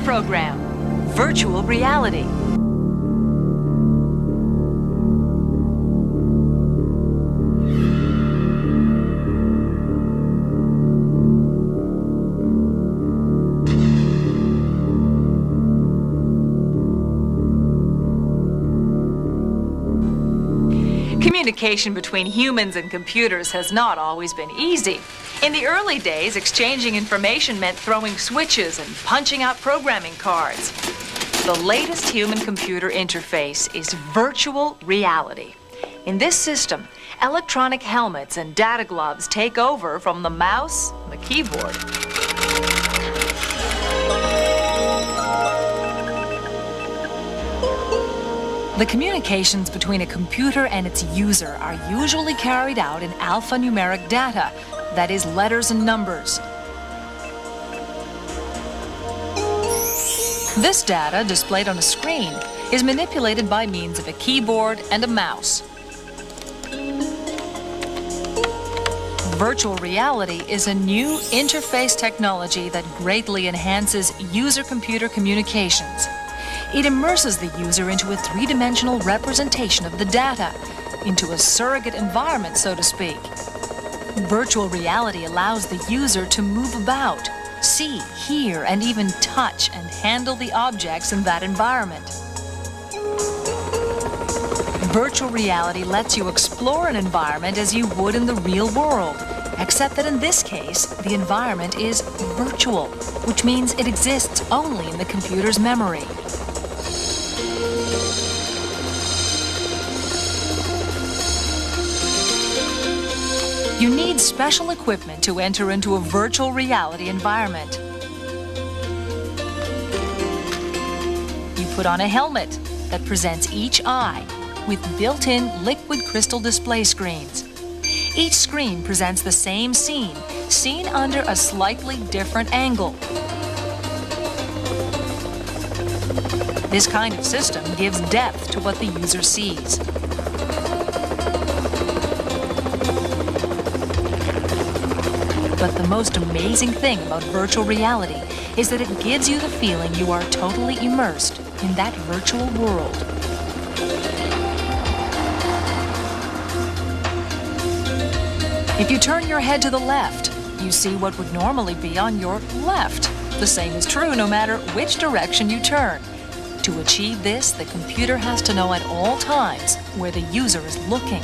program, Virtual Reality. Communication between humans and computers has not always been easy. In the early days, exchanging information meant throwing switches and punching out programming cards. The latest human-computer interface is virtual reality. In this system, electronic helmets and data gloves take over from the mouse and the keyboard. The communications between a computer and its user are usually carried out in alphanumeric data, that is, letters and numbers. This data, displayed on a screen, is manipulated by means of a keyboard and a mouse. Virtual reality is a new interface technology that greatly enhances user-computer communications. It immerses the user into a three-dimensional representation of the data, into a surrogate environment, so to speak. Virtual reality allows the user to move about, see, hear, and even touch and handle the objects in that environment. Virtual reality lets you explore an environment as you would in the real world, except that in this case, the environment is virtual, which means it exists only in the computer's memory. You need special equipment to enter into a virtual reality environment. You put on a helmet that presents each eye with built-in liquid crystal display screens. Each screen presents the same scene, seen under a slightly different angle. This kind of system gives depth to what the user sees. But the most amazing thing about virtual reality is that it gives you the feeling you are totally immersed in that virtual world. If you turn your head to the left, you see what would normally be on your left. The same is true no matter which direction you turn. To achieve this, the computer has to know at all times where the user is looking.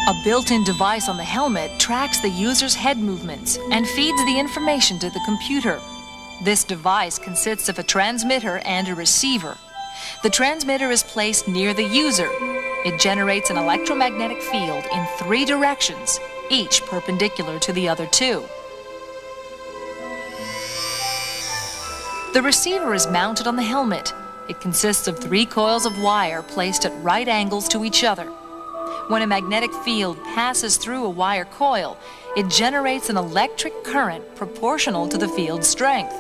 A built-in device on the helmet tracks the user's head movements and feeds the information to the computer. This device consists of a transmitter and a receiver. The transmitter is placed near the user. It generates an electromagnetic field in 3 directions, each perpendicular to the other 2. The receiver is mounted on the helmet. It consists of 3 coils of wire placed at right angles to each other. When a magnetic field passes through a wire coil, it generates an electric current proportional to the field's strength.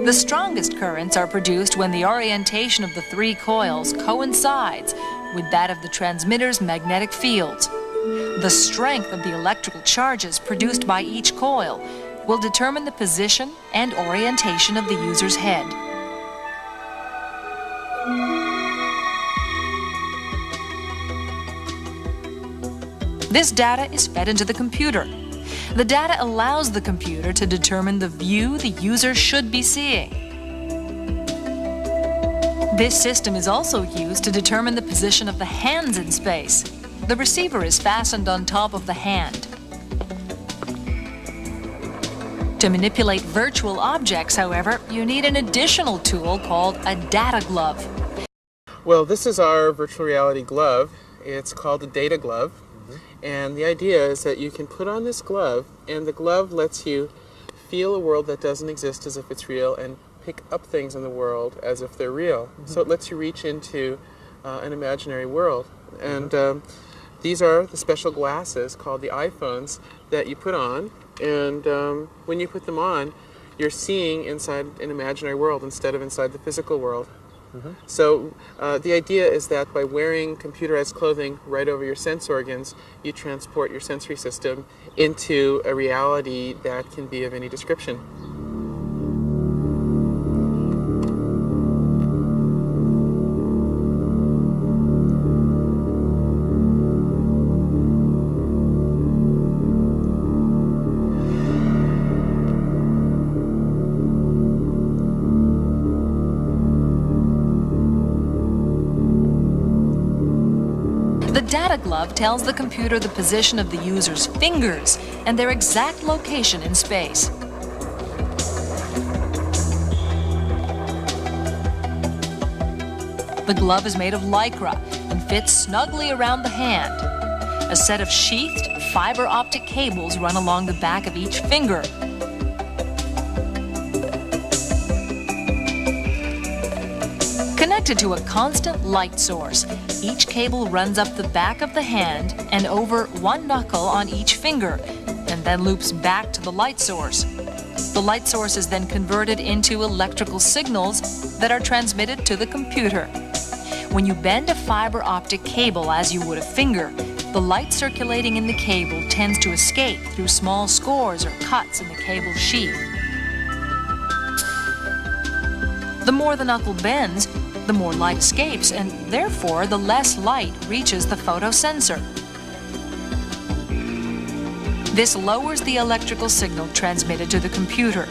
The strongest currents are produced when the orientation of the 3 coils coincides with that of the transmitter's magnetic fields. The strength of the electrical charges produced by each coil will determine the position and orientation of the user's head. This data is fed into the computer. The data allows the computer to determine the view the user should be seeing. This system is also used to determine the position of the hands in space. The receiver is fastened on top of the hand. To manipulate virtual objects, however, you need an additional tool called a data glove. Well, this is our virtual reality glove. It's called a data glove. And the idea is that you can put on this glove, and the glove lets you feel a world that doesn't exist as if it's real and pick up things in the world as if they're real. So it lets you reach into an imaginary world. And these are the special glasses called the iPhones that you put on. And when you put them on, you're seeing inside an imaginary world instead of inside the physical world. So the idea is that by wearing computerized clothing right over your sense organs, you transport your sensory system into a reality that can be of any description. The data glove tells the computer the position of the user's fingers and their exact location in space. The glove is made of lycra and fits snugly around the hand. A set of sheathed fiber optic cables run along the back of each finger. Connected to a constant light source, each cable runs up the back of the hand and over one knuckle on each finger, and then loops back to the light source. The light source is then converted into electrical signals that are transmitted to the computer. When you bend a fiber optic cable as you would a finger, the light circulating in the cable tends to escape through small scores or cuts in the cable sheath. The more the knuckle bends, the more light escapes, and therefore the less light reaches the photosensor. This lowers the electrical signal transmitted to the computer.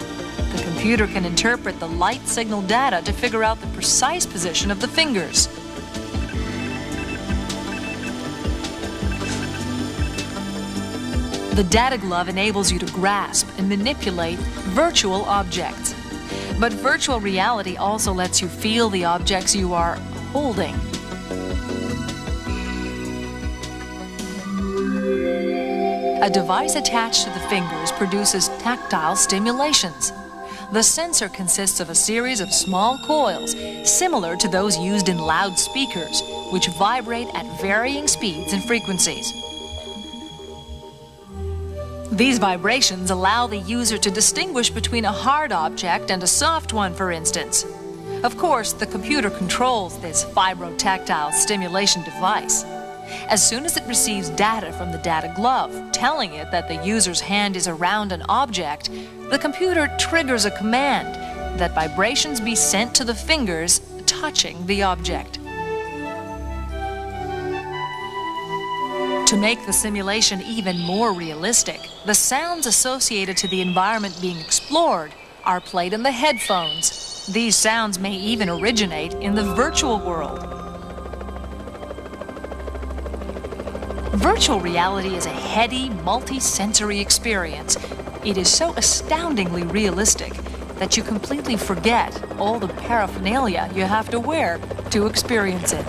The computer can interpret the light signal data to figure out the precise position of the fingers. The data glove enables you to grasp and manipulate virtual objects. But virtual reality also lets you feel the objects you are holding. A device attached to the fingers produces tactile stimulations. The sensor consists of a series of small coils, similar to those used in loudspeakers, which vibrate at varying speeds and frequencies. These vibrations allow the user to distinguish between a hard object and a soft one, for instance. Of course, the computer controls this vibrotactile stimulation device. As soon as it receives data from the data glove, telling it that the user's hand is around an object, the computer triggers a command that vibrations be sent to the fingers touching the object. To make the simulation even more realistic, the sounds associated to the environment being explored are played in the headphones. These sounds may even originate in the virtual world. Virtual reality is a heady, multi-sensory experience. It is so astoundingly realistic that you completely forget all the paraphernalia you have to wear to experience it.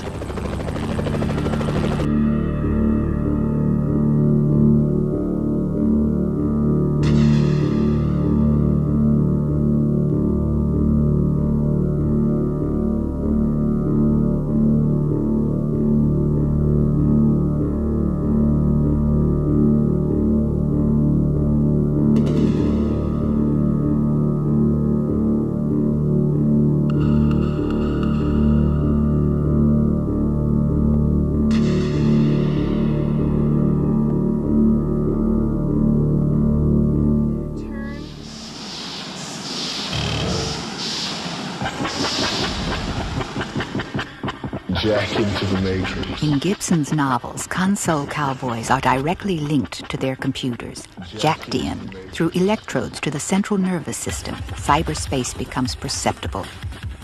Jack into the Matrix. In Gibson's novels, console cowboys are directly linked to their computers, jacked in. Through electrodes to the central nervous system, cyberspace becomes perceptible.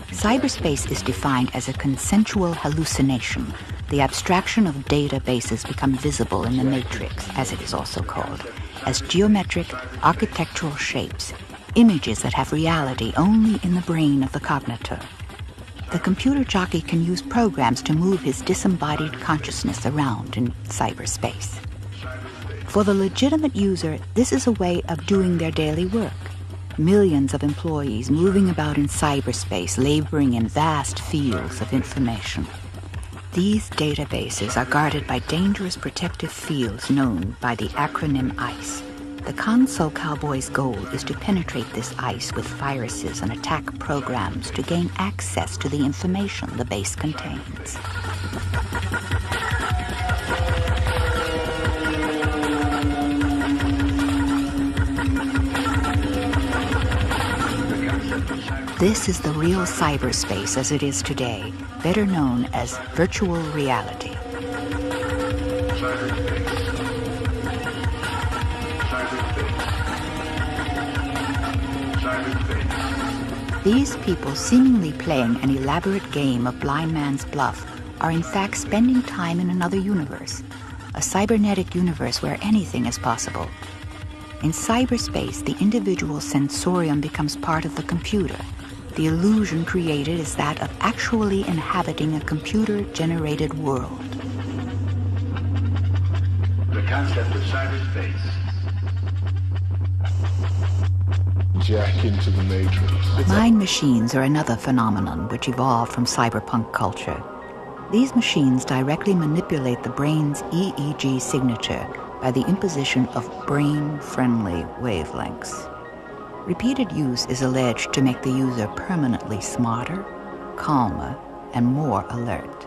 Cyberspace is defined as a consensual hallucination. The abstraction of databases become visible in the matrix, as it is also called, as geometric, architectural shapes, images that have reality only in the brain of the cognitor. The computer jockey can use programs to move his disembodied consciousness around in cyberspace. For the legitimate user, this is a way of doing their daily work. Millions of employees moving about in cyberspace, laboring in vast fields of information. These databases are guarded by dangerous protective fields known by the acronym ICE. The console cowboy's goal is to penetrate this ice with viruses and attack programs to gain access to the information the base contains. This is the real cyberspace as it is today, better known as virtual reality. These people seemingly playing an elaborate game of blind man's bluff are in fact spending time in another universe, a cybernetic universe where anything is possible. In cyberspace, the individual sensorium becomes part of the computer. The illusion created is that of actually inhabiting a computer-generated world. The concept of cyberspace. Jack into the matrix. Mind machines are another phenomenon which evolved from cyberpunk culture. These machines directly manipulate the brain's EEG signature by the imposition of brain-friendly wavelengths. Repeated use is alleged to make the user permanently smarter, calmer, and more alert.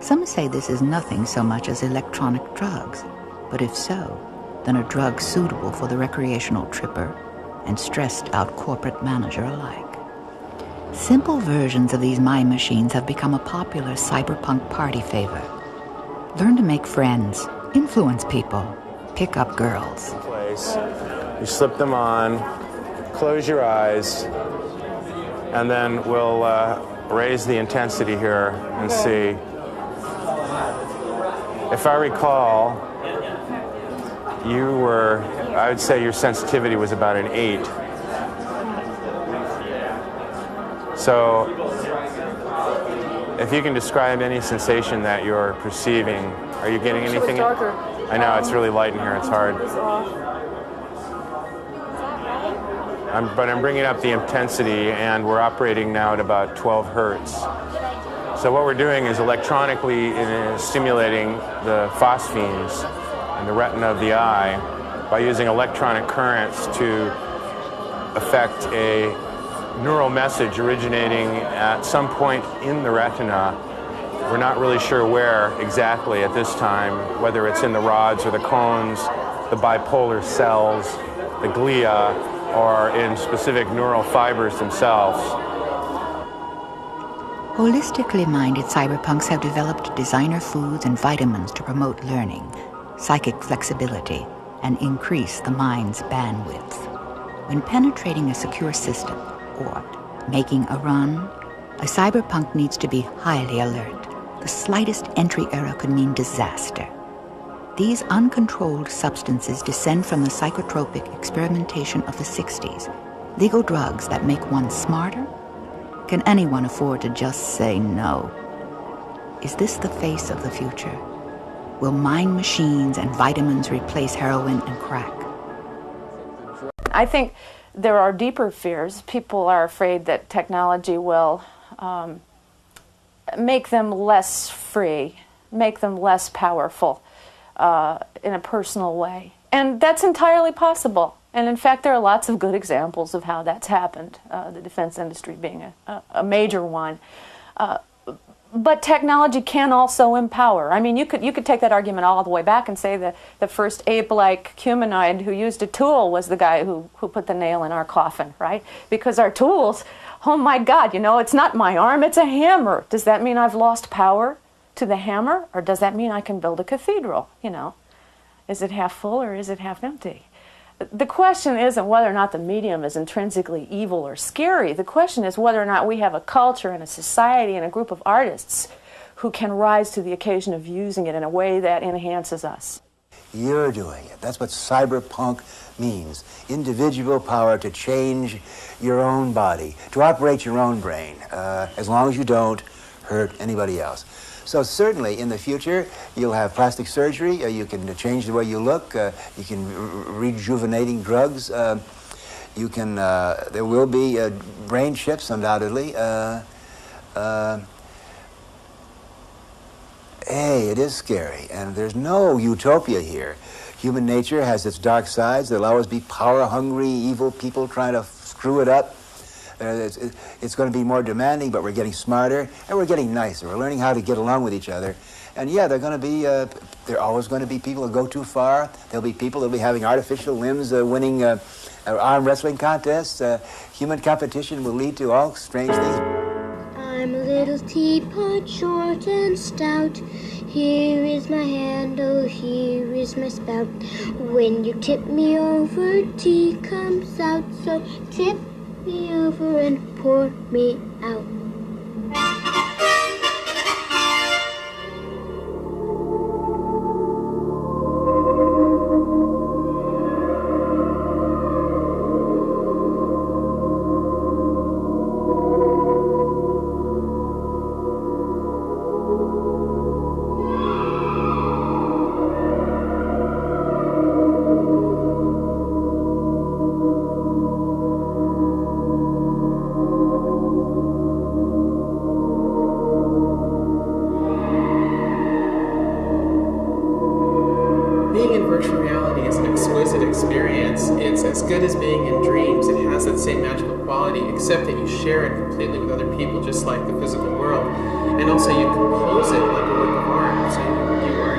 Some say this is nothing so much as electronic drugs, but if so, then a drug suitable for the recreational tripper and stressed-out corporate manager alike. Simple versions of these mind machines have become a popular cyberpunk party favor. Learn to make friends, influence people, pick up girls. Place. You slip them on, close your eyes, and then we'll raise the intensity here and see. If I recall, I would say your sensitivity was about an 8. So, if you can describe any sensation that you're perceiving, are you getting anything? It's darker. I know, it's really light in here, it's hard. It's off. But I'm bringing up the intensity, and we're operating now at about 12 hertz. So what we're doing is electronically stimulating the phosphenes in the retina of the eye by using electronic currents to affect a neural message originating at some point in the retina. We're not really sure where exactly at this time, whether it's in the rods or the cones, the bipolar cells, the glia, or in specific neural fibers themselves. Holistically minded cyberpunks have developed designer foods and vitamins to promote learning, psychic flexibility, and increase the mind's bandwidth. When penetrating a secure system, or making a run, a cyberpunk needs to be highly alert. The slightest entry error could mean disaster. These uncontrolled substances descend from the psychotropic experimentation of the 60s, legal drugs that make one smarter. Can anyone afford to just say no? Is this the face of the future? Will mind machines and vitamins replace heroin and crack? I think there are deeper fears. People are afraid that technology will make them less free, make them less powerful in a personal way. And that's entirely possible. And in fact, there are lots of good examples of how that's happened, the defense industry being a major one. But technology can also empower. I mean, you could take that argument all the way back and say that the first ape-like humanoid who used a tool was the guy who put the nail in our coffin, right? Because our tools, oh my God, it's not my arm, it's a hammer. Does that mean I've lost power to the hammer? Or does that mean I can build a cathedral, Is it half full or is it half empty? The question isn't whether or not the medium is intrinsically evil or scary. The question is whether or not we have a culture and a society and a group of artists who can rise to the occasion of using it in a way that enhances us. You're doing it. That's what cyberpunk means. Individual power to change your own body, to operate your own brain, as long as you don't hurt anybody else. So certainly in the future, you'll have plastic surgery, you can change the way you look, you can rejuvenating drugs, you can, there will be brain chips undoubtedly. Hey, it is scary, and there's no utopia here. Human nature has its dark sides. There'll always be power-hungry, evil people trying to screw it up. It's going to be more demanding, but we're getting smarter, and we're getting nicer. We're learning how to get along with each other. And yeah, there are always going to be people who go too far. There'll be people that'll be having artificial limbs, winning arm wrestling contests. Human competition will lead to all strange things. I'm a little teapot, short and stout. Here is my handle, here is my spout. When you tip me over, tea comes out. So tip me over and pour me out. Virtual reality is an exquisite experience. It's as good as being in dreams. It has that same magical quality, except that you share it completely with other people, just like the physical world. And also you compose it like a work of art. So you are